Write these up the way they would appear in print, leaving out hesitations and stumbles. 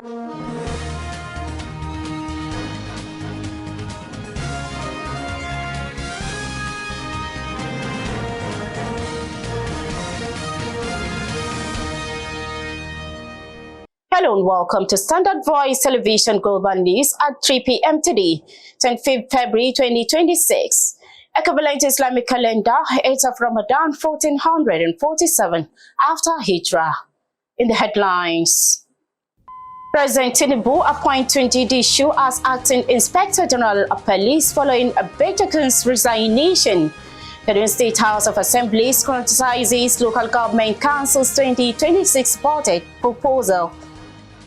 Hello and welcome to Standard Voice Television Global News at 3 p.m. today, 25th February 2026. Equivalent Islamic calendar, 8th of Ramadan 1447 after Hijrah. In the headlines, President TINUBU appoints TUNJI DISU as Acting Inspector General of Police following EGBETOKUN'S resignation. The State House of Assembly scrutinizes Local Government Council's 2026 budget proposal.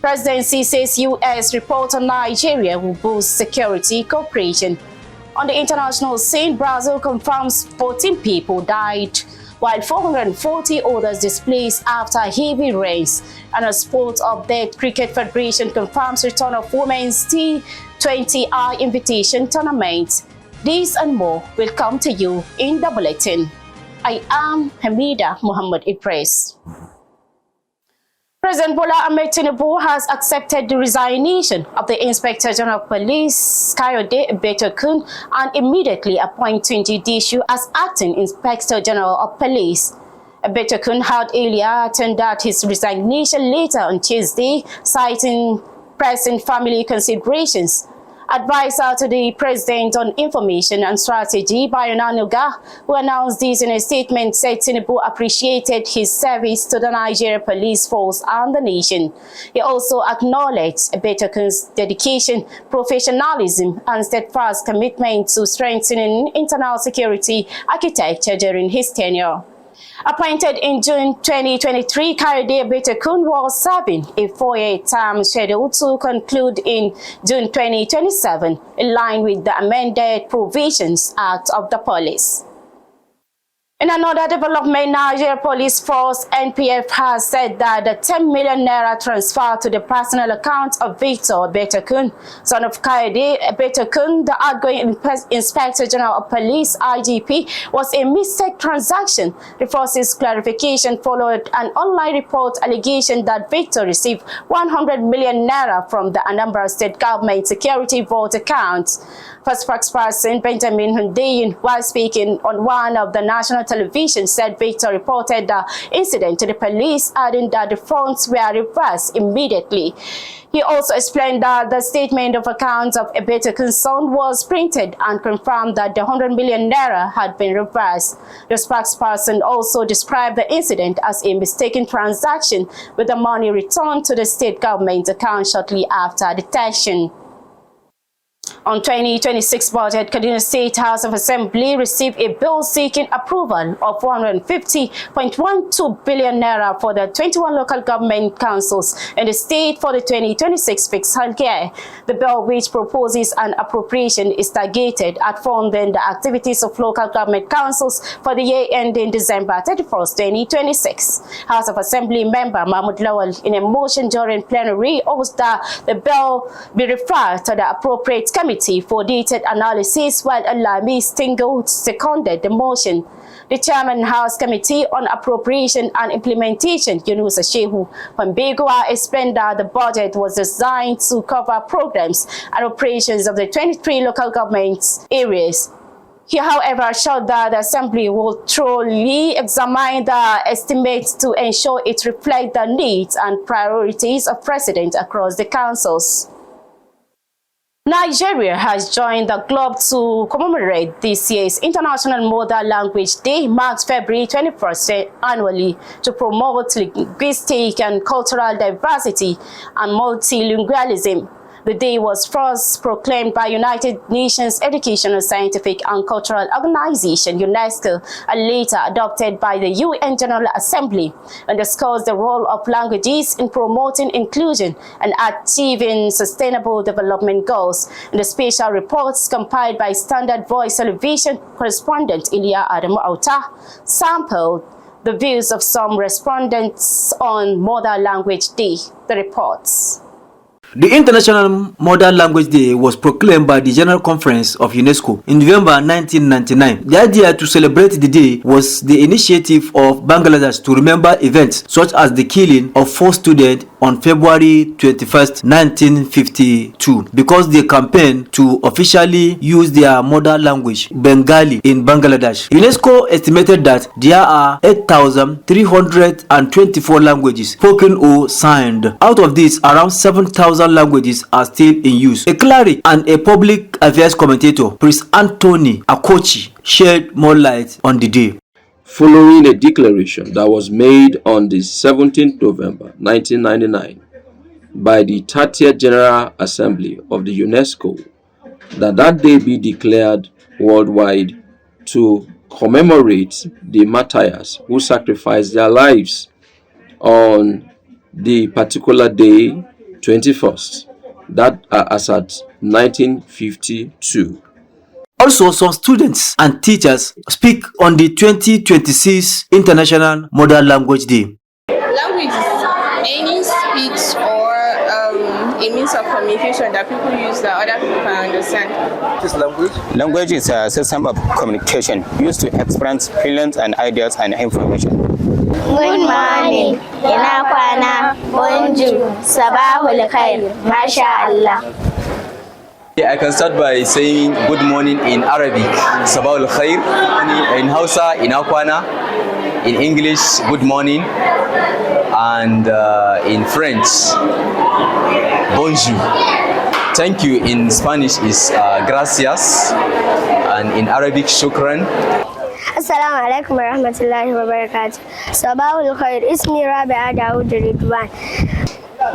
Presidency says U.S. report on Nigeria will boost security cooperation. On the international scene, Brazil confirms 14 people died, while 440 others displaced after heavy rains. And a sport update, Cricket Federation confirms return of Women's T20I Invitation Tournament. These and more will come to you in the bulletin. I am Hamida Muhammad Idris. President Bola Ahmed Tinubu has accepted the resignation of the Inspector General of Police, Kayode EGBETOKUN, and immediately appointed TUNJI DISU as Acting Inspector General of Police. EGBETOKUN had earlier tendered his resignation later on Tuesday, citing present family considerations. Advisor to the President on Information and Strategy, Bayonanuga, who announced this in a statement, said Tinubu appreciated his service to the Nigeria Police Force and the nation. He also acknowledged EGBETOKUN's dedication, professionalism, and steadfast commitment to strengthening internal security architecture during his tenure. Appointed in June 2023, Kayode EGBETOKUN was serving a 4-year term scheduled to conclude in June 2027, in line with the amended Provisions Act of the Police. In another development, Nigeria Police Force (NPF) has said that the 10 million naira transfer to the personal account of Victor EGBETOKUN, son of Kayode EGBETOKUN, the outgoing Inspector General of Police (IGP), was a mistake transaction. The force's clarification followed an online report allegation that Victor received 100 million naira from the Anambra State Government Security Vault account. First spokesperson Benjamin Hundeyin, while speaking on one of the national television, said Victor reported the incident to the police, adding that the funds were reversed immediately. He also explained that the statement of accounts of EGBETOKUN's son was printed and confirmed that the 100 million naira had been reversed. The spokesperson also described the incident as a mistaken transaction, with the money returned to the state government account shortly after detection. On 2026 budget, Kaduna State House of Assembly received a bill seeking approval of 150.12 billion naira for the 21 local government councils in the state for the 2026 fiscal year. The bill, which proposes an appropriation, is targeted at funding the activities of local government councils for the year ending December 31st, 2026. House of Assembly member Mahmoud Lawal, in a motion during plenary, urged that the bill be referred to the appropriate committee for detailed analysis, while Alami Stingo seconded the motion. The Chairman House Committee on Appropriation and Implementation, Yunusa Shehu Pambegua, explained that the budget was designed to cover programs and operations of the 23 local government areas. He, however, assured that the Assembly will thoroughly examine the estimates to ensure it reflects the needs and priorities of residents across the councils. Nigeria has joined the globe to commemorate this year's International Mother Language Day, marked February 21st annually, to promote linguistic and cultural diversity and multilingualism. The day was first proclaimed by United Nations Educational, Scientific and Cultural Organization, UNESCO, and later adopted by the UN General Assembly, and underscores the role of languages in promoting inclusion and achieving sustainable development goals. In the special reports compiled by Standard Voice Television correspondent Ilya Adamu Auta sampled the views of some respondents on Mother Language Day. The reports. The International Modern Language Day was proclaimed by the General Conference of UNESCO in November 1999. The idea to celebrate the day was the initiative of Bangladesh to remember events such as the killing of 4 students on February 21st, 1952, because they campaigned to officially use their mother language, Bengali, in Bangladesh. UNESCO estimated that there are 8,324 languages spoken or signed. Out of these, around 7,000 languages are still in use. A cleric and a public affairs commentator, Prince Anthony Akochi, shed more light on the day. Following a declaration that was made on the 17th November 1999 by the 30th General Assembly of the UNESCO that day be declared worldwide to commemorate the martyrs who sacrificed their lives on the particular day, 21st, that as at 1952. Also, some students and teachers speak on the 2026 International Modern Language Day. Language is any speech or a means of communication that people use that other people can understand. What is language? Language is a system of communication used to express feelings and ideas and information. Good morning, ina kwana, bonjour, sabahul khair, masha Allah. I can start by saying good morning in Arabic, sabahul khair, in Hausa, ina kwana, in English, good morning, and in French, bonjour. Thank you in Spanish is gracias, and in Arabic, shukran. Assalamu alaikum warahmatullahi wabarakatuh. Sabahul khair, ismi Rabi'a Dawood Ridwan.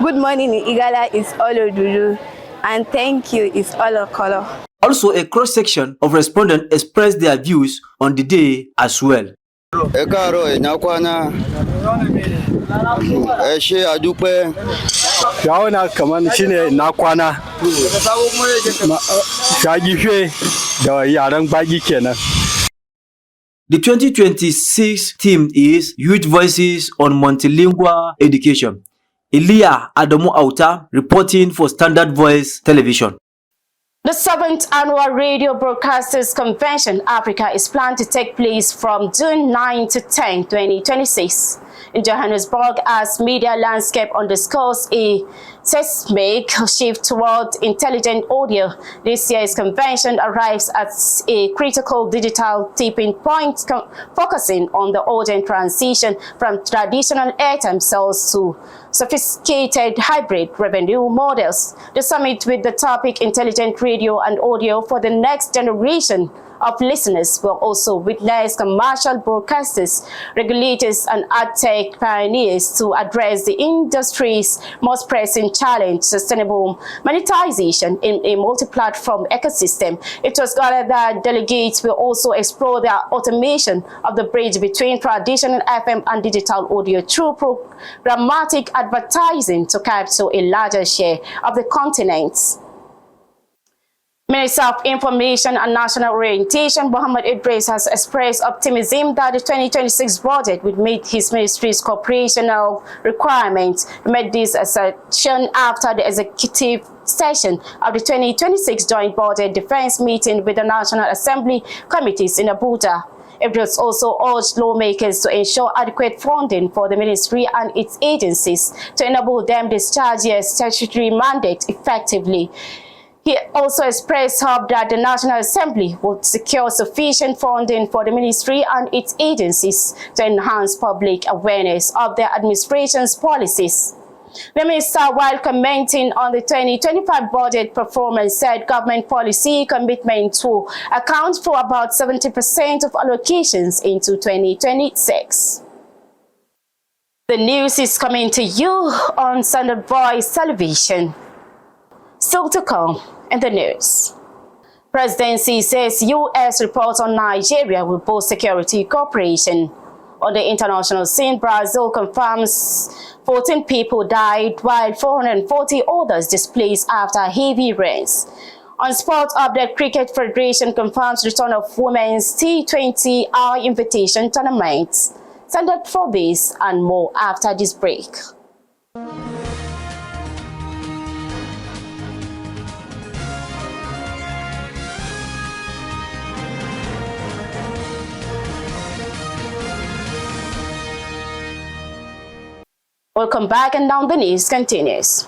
Good morning in Igala is Olodulu, and thank you is Olokolo. Also, a cross-section of respondents expressed their views on the day as well. Ekaro ina kwana, eshe adupe. Shawona kaman shine ina kwana. Shagife da yaran bagi kenan. The 2026 theme is Youth Voices on Multilingual Education. Elia Adamu Auta reporting for Standard Voice Television. The 7th Annual Radio Broadcasters Convention Africa is planned to take place from June 9 to 10, 2026 in Johannesburg as media landscape underscores a seismic shift toward intelligent audio. This year's convention arrives at a critical digital tipping point, focusing on the urgent transition from traditional airtime sales to sophisticated hybrid revenue models. The summit with the topic Intelligent Radio and Audio for the Next Generation of Listeners will also witness commercial broadcasters, regulators, and ad tech pioneers to address the industry's most pressing challenge, sustainable monetization in a multi-platform ecosystem. It was gathered that delegates will also explore the automation of the bridge between traditional FM and digital audio through programmatic advertising to capture a larger share of the continent. Minister of Information and National Orientation, Mohammed Idris, has expressed optimism that the 2026 budget would meet his ministry's operational requirements. He made this assertion after the executive session of the 2026 Joint Budget Defense meeting with the National Assembly committees in Abuja. Idris also urged lawmakers to ensure adequate funding for the ministry and its agencies to enable them discharge their statutory mandate effectively. He also expressed hope that the National Assembly will secure sufficient funding for the ministry and its agencies to enhance public awareness of their administration's policies. The minister, while commenting on the 2025 budget performance, said government policy commitment to account for about 70% of allocations into 2026. The news is coming to you on Standard Voice Television. Still to come in the news. Presidency says U.S. reports on Nigeria will boost security cooperation. On the international scene, Brazil confirms 14 people died while 440 others displaced after heavy rains. On Sport Update, Cricket Federation confirms return of Women's T20I Invitation Tournament. Stand up for this and more after this break. Welcome back, and now the news continues.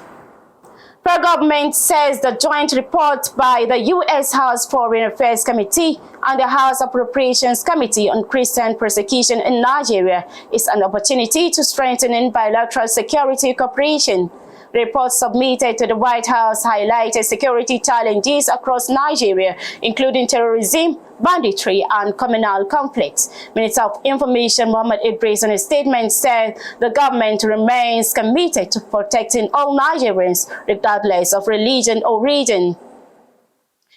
The government says the joint report by the U.S. House Foreign Affairs Committee and the House Appropriations Committee on Christian persecution in Nigeria is an opportunity to strengthen bilateral security cooperation. The report submitted to the White House highlighted security challenges across Nigeria, including terrorism, banditry, and communal conflicts. Minister of Information Muhammad Idris in a statement said the government remains committed to protecting all Nigerians, regardless of religion or region.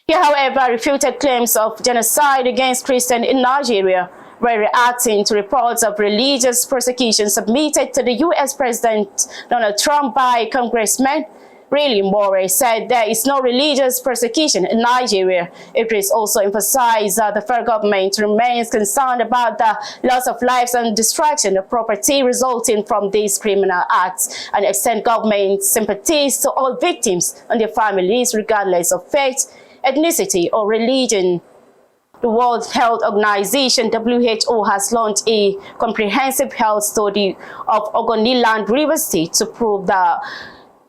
He, however, refuted claims of genocide against Christians in Nigeria, by reacting to reports of religious persecution submitted to the U.S. President Donald Trump by Congressman Really Moore said there is no religious persecution in Nigeria. Idris also emphasized that the federal government remains concerned about the loss of lives and destruction of property resulting from these criminal acts, and extend government sympathies to all victims and their families regardless of faith, ethnicity, or religion. The World Health Organization, WHO, has launched a comprehensive health study of Ogoniland River State to prove the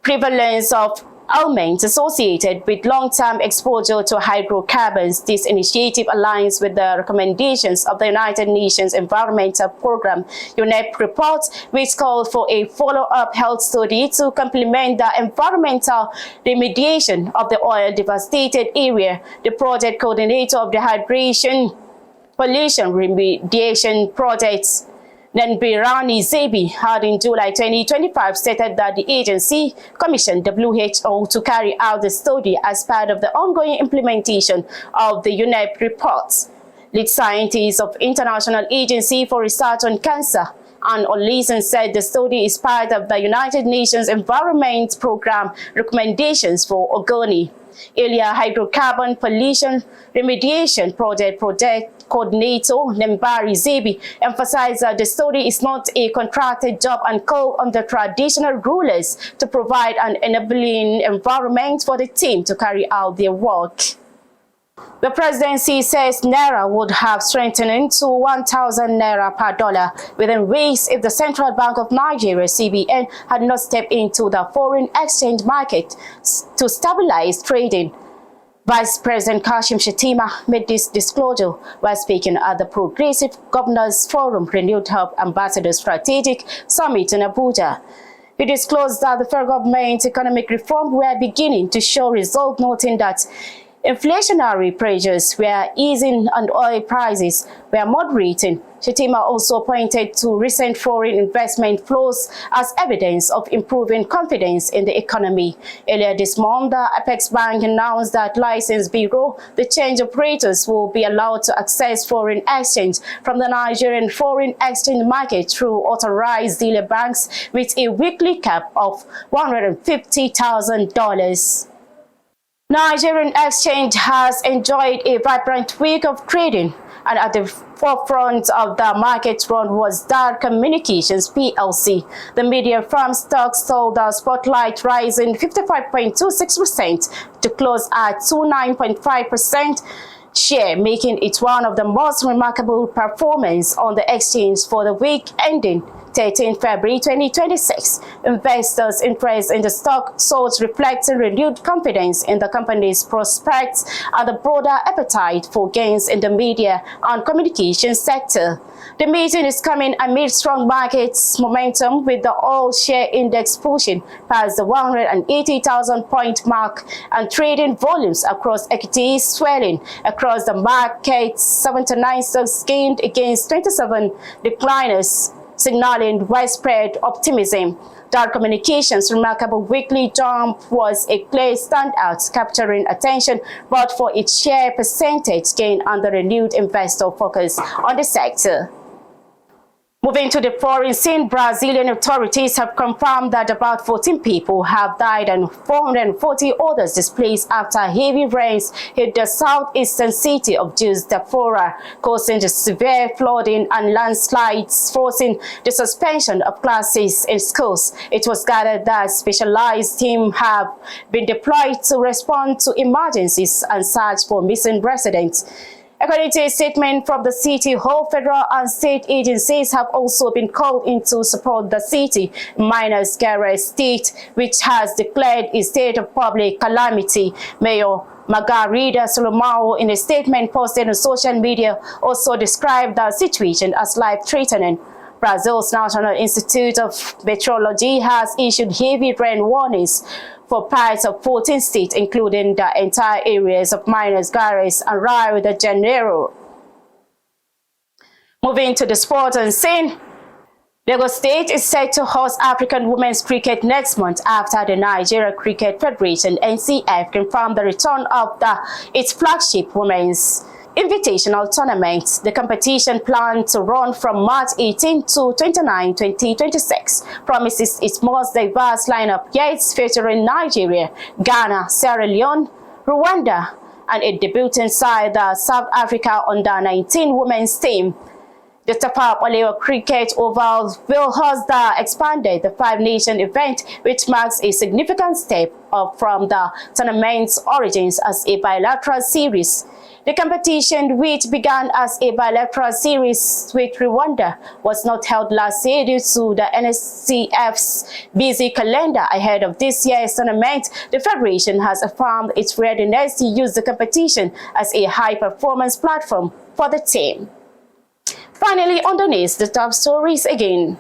prevalence of ailments associated with long-term exposure to hydrocarbons. This initiative aligns with the recommendations of the United Nations Environmental Programme (UNEP) report, which called for a follow-up health study to complement the environmental remediation of the oil-devastated area. The project coordinator of the Hydration Pollution Remediation Projects, Nanbirani Zebi, had in July 2025 stated that the agency commissioned WHO to carry out the study as part of the ongoing implementation of the UNEP reports. Lead scientist of International Agency for Research on Cancer, Anne Oleson, said the study is part of the United Nations Environment Programme recommendations for Ogoni. Earlier, Hydrocarbon Pollution Remediation Project Coordinator Nembari Zebi emphasized that the study is not a contracted job and called on the traditional rulers to provide an enabling environment for the team to carry out their work. The presidency says Naira would have strengthened to 1,000 Naira per dollar within weeks if the Central Bank of Nigeria, CBN, had not stepped into the foreign exchange market to stabilize trading. Vice President Kashim Shettima made this disclosure while speaking at the Progressive Governors Forum Renewed Hope Ambassador Strategic Summit in Abuja. He disclosed that the federal government's economic reform were beginning to show results, noting that inflationary pressures were easing and oil prices were moderating. Shettima also pointed to recent foreign investment flows as evidence of improving confidence in the economy. Earlier this month, the Apex Bank announced that licensed bureau, the change operators, will be allowed to access foreign exchange from the Nigerian foreign exchange market through authorized dealer banks with a weekly cap of $150,000. Nigerian exchange has enjoyed a vibrant week of trading, and at the forefront of the market run was DAR Communications PLC. The media firm stock sold the spotlight, rising 55.26% to close at 29.5% share, making it one of the most remarkable performances on the exchange for the week ending 13 February 2026. Investors' interest in the stock soars, reflecting renewed confidence in the company's prospects and the broader appetite for gains in the media and communication sector. The meeting is coming amid strong market momentum, with the all-share index pushing past the 180,000 point mark and trading volumes across equities swelling across the market. 79 stocks gained against 27 decliners, signaling widespread optimism. DAR Communications' remarkable weekly jump was a clear standout, capturing attention but for its share percentage gain and the renewed investor focus on the sector. Moving to the foreign scene, Brazilian authorities have confirmed that about 14 people have died and 440 others displaced after heavy rains hit the southeastern city of Juiz de Fora, causing severe flooding and landslides, forcing the suspension of classes in schools. It was gathered that specialized teams have been deployed to respond to emergencies and search for missing residents. According to a statement from the City Hall, federal and state agencies have also been called in to support the city minus Gara State, which has declared a state of public calamity. Mayor Margarida Solomao, in a statement posted on social media, also described the situation as life-threatening. Brazil's National Institute of Meteorology has issued heavy rain warnings for parts of 14 states, including the entire areas of Minas Gerais and Rio de Janeiro. Moving to the sports and scene, Lagos State is set to host African women's cricket next month after the Nigeria Cricket Federation (NCF) confirmed the return of its flagship women's invitational tournament. The competition, planned to run from March 18 to 29, 2026, promises its most diverse lineup yet, featuring Nigeria, Ghana, Sierra Leone, Rwanda, and a debuting side, the South Africa under-19 women's team. The Tafawa Balewa Cricket Oval will host the expanded five-nation event, which marks a significant step up from the tournament's origins as a bilateral series. The competition, which began as a bilateral series with Rwanda, was not held last year due to the NSCF's busy calendar. Ahead of this year's tournament, the Federation has affirmed its readiness to use the competition as a high-performance platform for the team. Finally, on the news, the top stories again.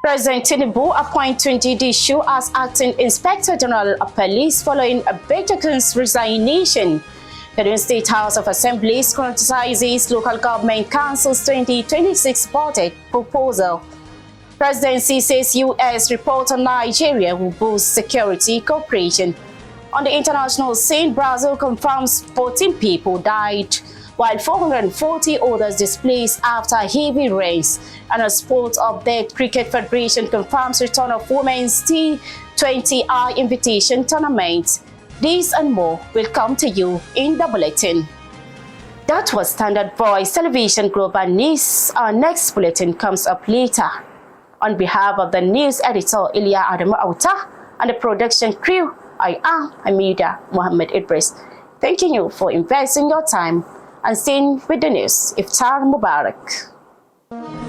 President TINUBU appoints TUNJI DISU as Acting Inspector General of Police following EGBETOKUN'S resignation. The State House of Assembly scrutinizes Local Government Council's 2026 budget proposal. Presidency says U.S. report on Nigeria will boost security cooperation. On the international scene, Brazil confirms 14 people died, while 440 others displaced after heavy rains. And a sports update, Cricket Federation confirms return of Women's T20I Invitation Tournament. These and more will come to you in the bulletin. That was Standard Voice Television Global News. Our next bulletin comes up later. On behalf of the news editor Ilya Adamu Auta and the production crew, I am Hamida Mohammed Idris. Thanking you for investing your time and staying with the news. Iftar Mubarak.